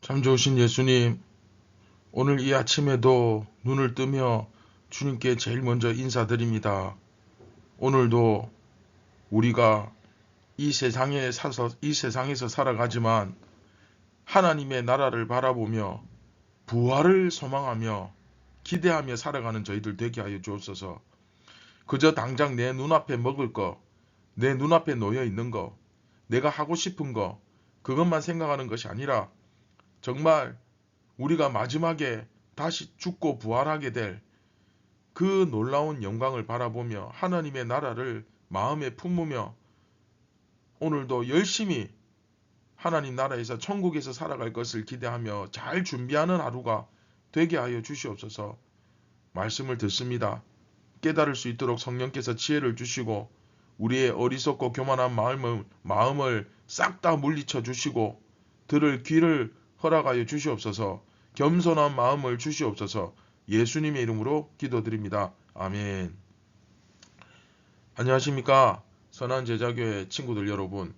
참 좋으신 예수님, 오늘 이 아침에도 눈을 뜨며 주님께 제일 먼저 인사드립니다. 오늘도 우리가 이 세상에서 살아가지만 하나님의 나라를 바라보며 부활을 소망하며 기대하며 살아가는 저희들 되게 하여 주옵소서. 그저 당장 내 눈앞에 먹을 거, 내 눈앞에 놓여 있는 거, 내가 하고 싶은 거, 그것만 생각하는 것이 아니라 정말 우리가 마지막에 다시 죽고 부활하게 될 그 놀라운 영광을 바라보며 하나님의 나라를 마음에 품으며 오늘도 열심히 하나님 나라에서 천국에서 살아갈 것을 기대하며 잘 준비하는 하루가 되게 하여 주시옵소서. 말씀을 듣습니다. 깨달을 수 있도록 성령께서 지혜를 주시고 우리의 어리석고 교만한 마음을 싹 다 물리쳐 주시고 들을 귀를 허락하여 주시옵소서. 겸손한 마음을 주시옵소서. 예수님의 이름으로 기도드립니다. 아멘. 안녕하십니까? 선한 제자교회 친구들 여러분,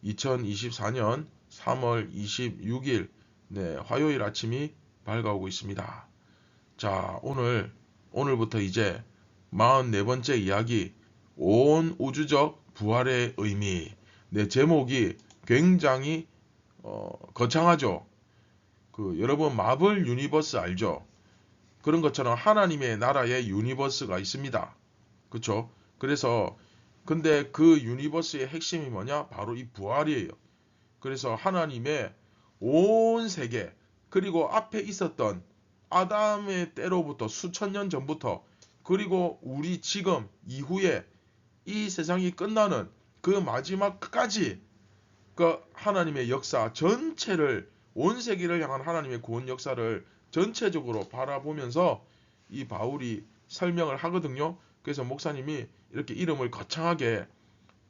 2024년 3월 26일 화요일 아침이 밝아오고 있습니다. 자, 오늘부터 이제 44번째 이야기, 온 우주적 부활의 의미. 제목이 굉장히 거창하죠. 여러분 마블 유니버스 알죠? 그런 것처럼 하나님의 나라의 유니버스가 있습니다. 그렇죠? 그래서 근데 그 유니버스의 핵심이 뭐냐? 바로 이 부활이에요. 그래서 하나님의 온 세계, 그리고 앞에 있었던 아담의 때로부터 수천 년 전부터, 그리고 우리 지금 이후에 이 세상이 끝나는 그 마지막까지 그 하나님의 역사 전체를, 온 세계를 향한 하나님의 구원 역사를 전체적으로 바라보면서 이 바울이 설명을 하거든요. 그래서 목사님이 이렇게 이름을 거창하게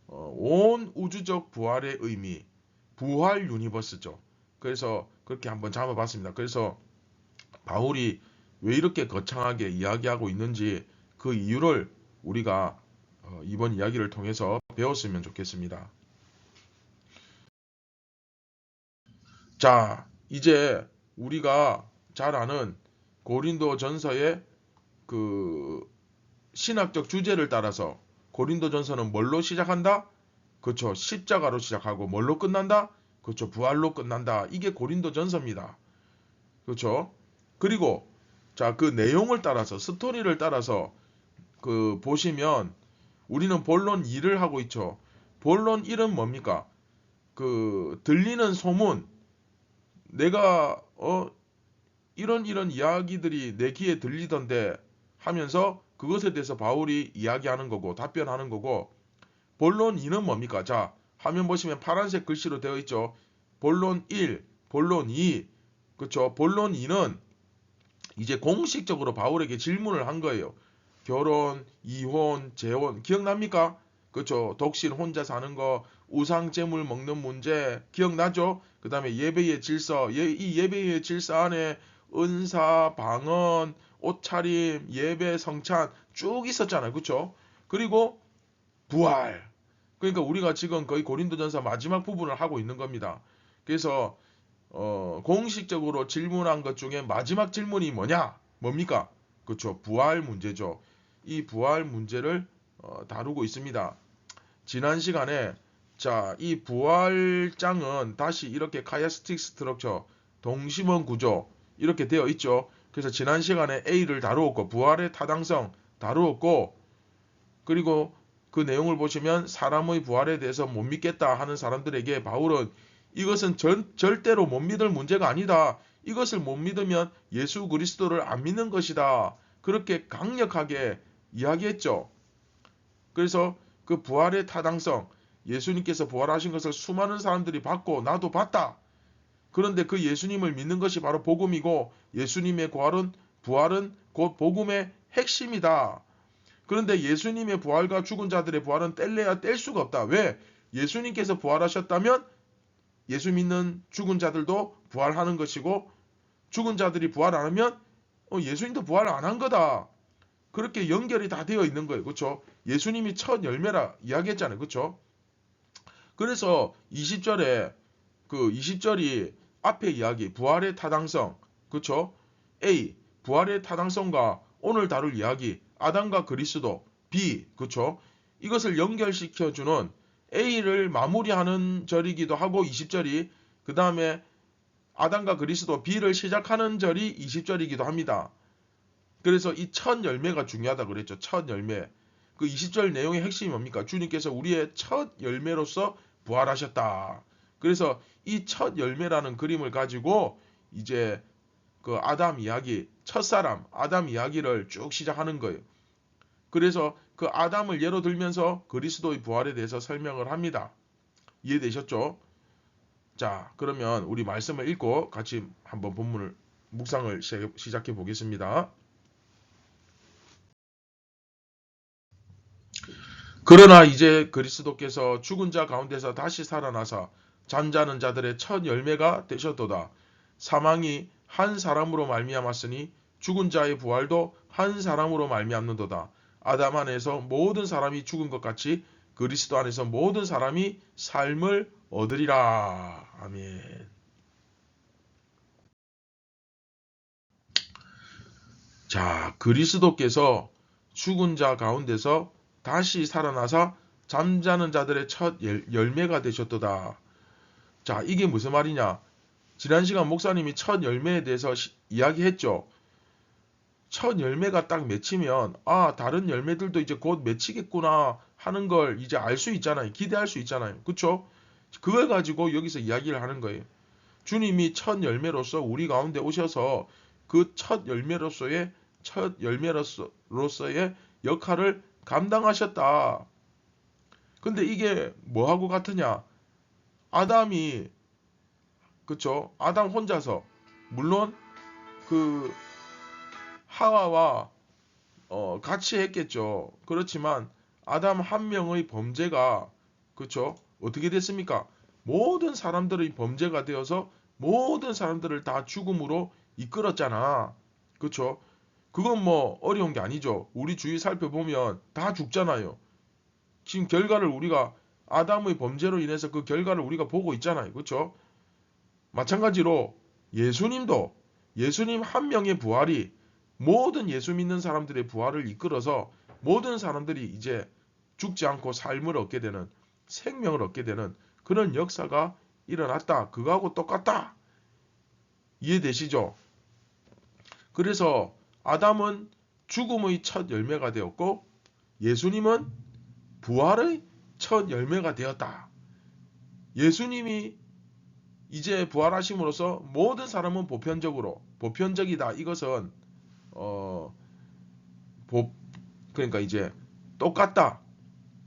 온 우주적 부활의 의미, 부활 유니버스죠. 그래서 그렇게 한번 잡아봤습니다. 그래서 바울이 왜 이렇게 거창하게 이야기하고 있는지 그 이유를 우리가 이번 이야기를 통해서 배웠으면 좋겠습니다. 자, 이제 우리가 잘 아는 고린도 전서의 그 신학적 주제를 따라서 고린도 전서는 뭘로 시작한다? 그렇죠. 십자가로 시작하고 뭘로 끝난다? 그렇죠. 부활로 끝난다. 이게 고린도 전서입니다. 그렇죠. 그리고 자, 그 내용을 따라서, 스토리를 따라서 보시면 우리는 본론 2를 하고 있죠. 본론 1은 뭡니까? 들리는 소문, 내가 이런 이야기들이 내 귀에 들리던데 하면서 그것에 대해서 바울이 이야기하는 거고 답변하는 거고, 본론 2는 뭡니까? 자, 화면 보시면 파란색 글씨로 되어 있죠. 본론 1, 본론 2. 그렇죠. 본론 2는 이제 공식적으로 바울에게 질문을 한 거예요. 결혼, 이혼, 재혼 기억납니까? 그렇죠. 독신 혼자 사는 거, 우상 제물 먹는 문제 기억나죠? 그 다음에 예배의 질서, 이 예배의 질서 안에 은사, 방언, 옷차림, 예배, 성찬 쭉 있었잖아요. 그렇죠? 그리고 부활. 그러니까 우리가 지금 거의 고린도전서 마지막 부분을 하고 있는 겁니다. 그래서 공식적으로 질문한 것 중에 마지막 질문이 뭡니까? 그렇죠. 부활 문제죠. 이 부활 문제를 다루고 있습니다. 지난 시간에 자, 이 부활장은 다시 이렇게 카이스틱 스트럭처, 동심원 구조 이렇게 되어 있죠. 그래서 지난 시간에 A를 다루었고 부활의 타당성 다루었고, 그리고 그 내용을 보시면 사람의 부활에 대해서 못 믿겠다 하는 사람들에게 바울은 이것은 절대로 못 믿을 문제가 아니다. 이것을 못 믿으면 예수 그리스도를 안 믿는 것이다. 그렇게 강력하게 이야기했죠. 그래서 그 부활의 타당성, 예수님께서 부활하신 것을 수많은 사람들이 봤고 나도 봤다. 그런데 그 예수님을 믿는 것이 바로 복음이고 예수님의 부활은 곧 복음의 핵심이다. 그런데 예수님의 부활과 죽은 자들의 부활은 뗄래야 뗄 수가 없다. 왜? 예수님께서 부활하셨다면 예수 믿는 죽은 자들도 부활하는 것이고, 죽은 자들이 부활 안 하면 예수님도 부활 안 한 거다. 그렇게 연결이 다 되어 있는 거예요. 그렇죠? 예수님이 첫 열매라 이야기했잖아요. 그렇죠? 그래서 20절에 그 20절이 앞에 이야기 부활의 타당성, 그렇죠? A 부활의 타당성과 오늘 다룰 이야기 아담과 그리스도, B 그렇죠? 이것을 연결시켜 주는 A를 마무리하는 절이기도 하고 20절이, 그 다음에 아담과 그리스도 B를 시작하는 절이 20절이기도 합니다. 그래서 이 첫 열매가 중요하다 그랬죠. 첫 열매. 그 20절 내용의 핵심이 뭡니까? 주님께서 우리의 첫 열매로서 부활하셨다. 그래서 이 첫 열매라는 그림을 가지고 이제 그 아담 이야기, 첫사람 아담 이야기를 쭉 시작하는 거예요. 그래서 그 아담을 예로 들면서 그리스도의 부활에 대해서 설명을 합니다. 이해되셨죠? 자, 그러면 우리 말씀을 읽고 같이 한번 본문을 묵상을 시작해 보겠습니다. 그러나 이제 그리스도께서 죽은 자 가운데서 다시 살아나사 잠자는 자들의 첫 열매가 되셨도다. 사망이 한 사람으로 말미암았으니 죽은 자의 부활도 한 사람으로 말미암는도다. 아담 안에서 모든 사람이 죽은 것 같이 그리스도 안에서 모든 사람이 삶을 얻으리라. 아멘. 자, 그리스도께서 죽은 자 가운데서 다시 살아나서 잠자는 자들의 첫 열매가 되셨도다. 자, 이게 무슨 말이냐? 지난 시간 목사님이 첫 열매에 대해서 이야기했죠. 첫 열매가 딱 맺히면 다른 열매들도 이제 곧 맺히겠구나 하는 걸 이제 알 수 있잖아요. 기대할 수 있잖아요. 그렇죠? 그걸 가지고 여기서 이야기를 하는 거예요. 주님이 첫 열매로서 우리 가운데 오셔서 그 첫 열매로서의 역할을 감당하셨다. 근데 이게 뭐하고 같으냐? 아담이, 그쵸? 아담 혼자서, 물론 그 하와와 같이 했겠죠. 그렇지만 아담 한 명의 범죄가, 그쵸? 어떻게 됐습니까? 모든 사람들의 범죄가 되어서 모든 사람들을 다 죽음으로 이끌었잖아. 그쵸? 그건 뭐 어려운 게 아니죠. 우리 주위 살펴보면 다 죽잖아요. 지금 결과를 우리가 아담의 범죄로 인해서 그 결과를 우리가 보고 있잖아요. 그렇죠? 마찬가지로 예수님도 예수님 한 명의 부활이 모든 예수 믿는 사람들의 부활을 이끌어서 모든 사람들이 이제 죽지 않고 삶을 얻게 되는, 생명을 얻게 되는 그런 역사가 일어났다. 그거하고 똑같다. 이해되시죠? 그래서 아담은 죽음의 첫 열매가 되었고 예수님은 부활의 첫 열매가 되었다. 예수님이 이제 부활하심으로써 모든 사람은 보편적이다. 이것은 그러니까 이제 똑같다.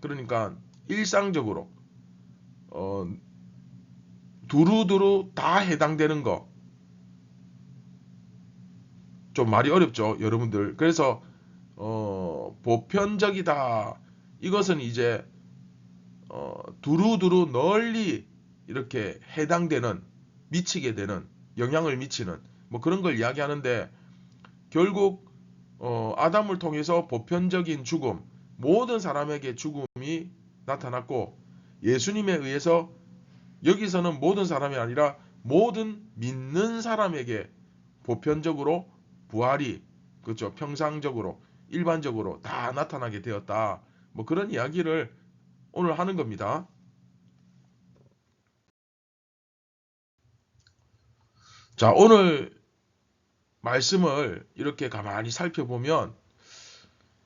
그러니까 일상적으로 두루두루 다 해당되는 거. 좀 말이 어렵죠, 여러분들. 그래서 보편적이다. 이것은 이제 두루두루 널리 이렇게 해당되는, 미치게 되는, 영향을 미치는 뭐 그런 걸 이야기하는데, 결국 아담을 통해서 보편적인 죽음, 모든 사람에게 죽음이 나타났고 예수님에 의해서 여기서는 모든 사람이 아니라 모든 믿는 사람에게 보편적으로 부활이, 그렇죠, 평상적으로 일반적으로 다 나타나게 되었다. 뭐 그런 이야기를 오늘 하는 겁니다. 자, 오늘 말씀을 이렇게 가만히 살펴보면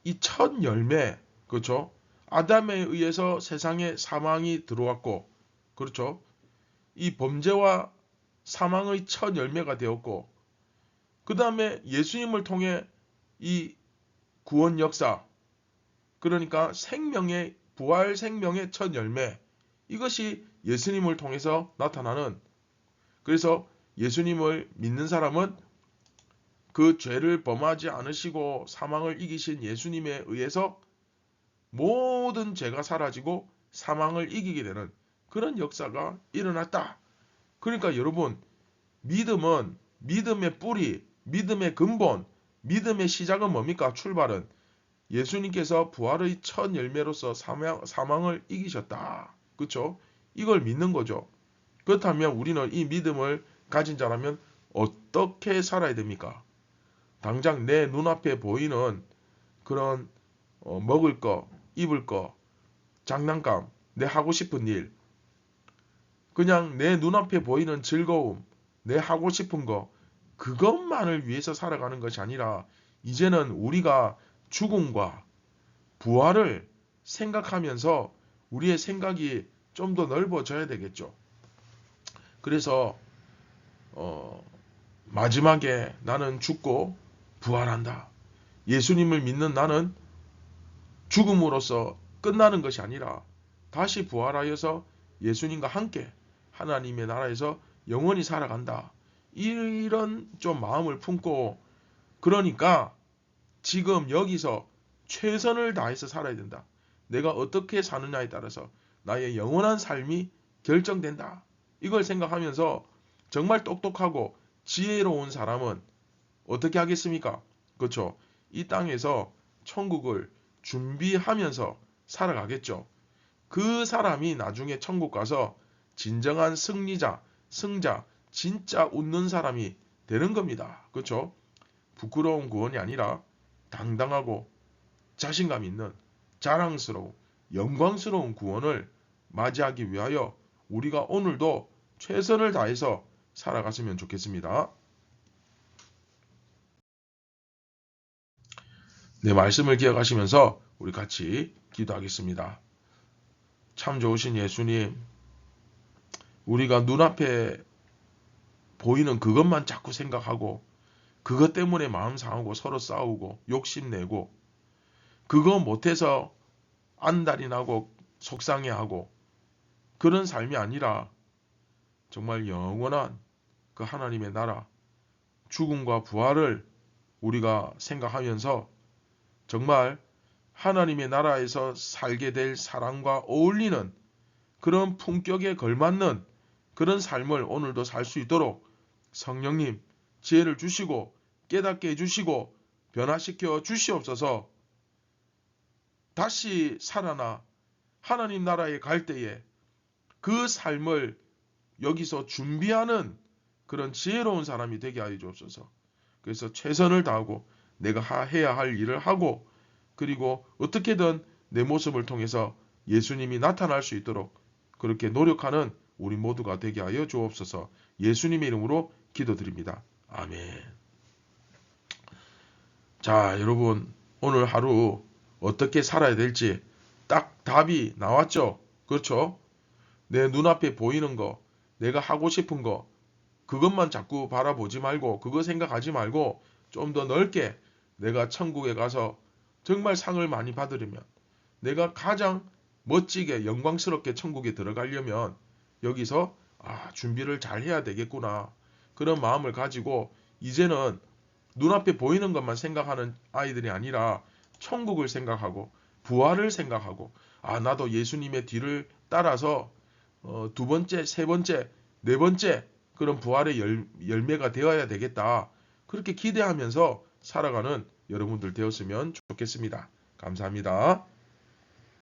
이 첫 열매, 그렇죠? 아담에 의해서 세상에 사망이 들어왔고, 그렇죠? 이 범죄와 사망의 첫 열매가 되었고, 그 다음에 예수님을 통해 이 구원 역사, 그러니까 생명의, 부활 생명의 첫 열매, 이것이 예수님을 통해서 나타나는, 그래서 예수님을 믿는 사람은 그 죄를 범하지 않으시고 사망을 이기신 예수님에 의해서 모든 죄가 사라지고 사망을 이기게 되는 그런 역사가 일어났다. 그러니까 여러분, 믿음은 믿음의 뿌리, 믿음의 근본, 믿음의 시작은 뭡니까? 출발은 예수님께서 부활의 첫 열매로서 사망을 이기셨다. 그렇죠? 이걸 믿는 거죠. 그렇다면 우리는 이 믿음을 가진 자라면 어떻게 살아야 됩니까? 당장 내 눈앞에 보이는 그런 먹을 거, 입을 거, 장난감, 내 하고 싶은 일, 그냥 내 눈앞에 보이는 즐거움, 내 하고 싶은 거, 그것만을 위해서 살아가는 것이 아니라 이제는 우리가 죽음과 부활을 생각하면서 우리의 생각이 좀 더 넓어져야 되겠죠. 그래서 마지막에 나는 죽고 부활한다. 예수님을 믿는 나는 죽음으로써 끝나는 것이 아니라 다시 부활하여서 예수님과 함께 하나님의 나라에서 영원히 살아간다. 이런 좀 마음을 품고, 그러니까 지금 여기서 최선을 다해서 살아야 된다. 내가 어떻게 사느냐에 따라서 나의 영원한 삶이 결정된다. 이걸 생각하면서 정말 똑똑하고 지혜로운 사람은 어떻게 하겠습니까? 그렇죠? 이 땅에서 천국을 준비하면서 살아가겠죠. 그 사람이 나중에 천국 가서 진정한 승리자, 승자, 진짜 웃는 사람이 되는 겁니다. 그렇죠? 부끄러운 구원이 아니라 당당하고 자신감 있는 자랑스러운 영광스러운 구원을 맞이하기 위하여 우리가 오늘도 최선을 다해서 살아갔으면 좋겠습니다. 네, 말씀을 기억하시면서 우리 같이 기도하겠습니다. 참 좋으신 예수님, 우리가 눈앞에 보이는 그것만 자꾸 생각하고 그것 때문에 마음 상하고 서로 싸우고 욕심내고 그거 못해서 안달이 나고 속상해하고 그런 삶이 아니라 정말 영원한 그 하나님의 나라, 죽음과 부활을 우리가 생각하면서 정말 하나님의 나라에서 살게 될 사랑과 어울리는 그런 품격에 걸맞는 그런 삶을 오늘도 살 수 있도록 성령님 지혜를 주시고 깨닫게 해주시고 변화시켜 주시옵소서. 다시 살아나 하나님 나라에 갈 때에 그 삶을 여기서 준비하는 그런 지혜로운 사람이 되게 하여 주옵소서. 그래서 최선을 다하고 내가 해야 할 일을 하고 그리고 어떻게든 내 모습을 통해서 예수님이 나타날 수 있도록 그렇게 노력하는 우리 모두가 되게 하여 주옵소서. 예수님의 이름으로 기도드립니다. 아멘. 자, 여러분 오늘 하루 어떻게 살아야 될지 딱 답이 나왔죠? 그렇죠? 내 눈앞에 보이는 거, 내가 하고 싶은 거, 그것만 자꾸 바라보지 말고 그거 생각하지 말고 좀 더 넓게 내가 천국에 가서 정말 상을 많이 받으려면 내가 가장 멋지게 영광스럽게 천국에 들어가려면 여기서 준비를 잘 해야 되겠구나. 그런 마음을 가지고 이제는 눈앞에 보이는 것만 생각하는 아이들이 아니라 천국을 생각하고 부활을 생각하고 나도 예수님의 뒤를 따라서 두 번째, 세 번째, 네 번째 그런 부활의 열매가 되어야 되겠다. 그렇게 기대하면서 살아가는 여러분들 되었으면 좋겠습니다. 감사합니다.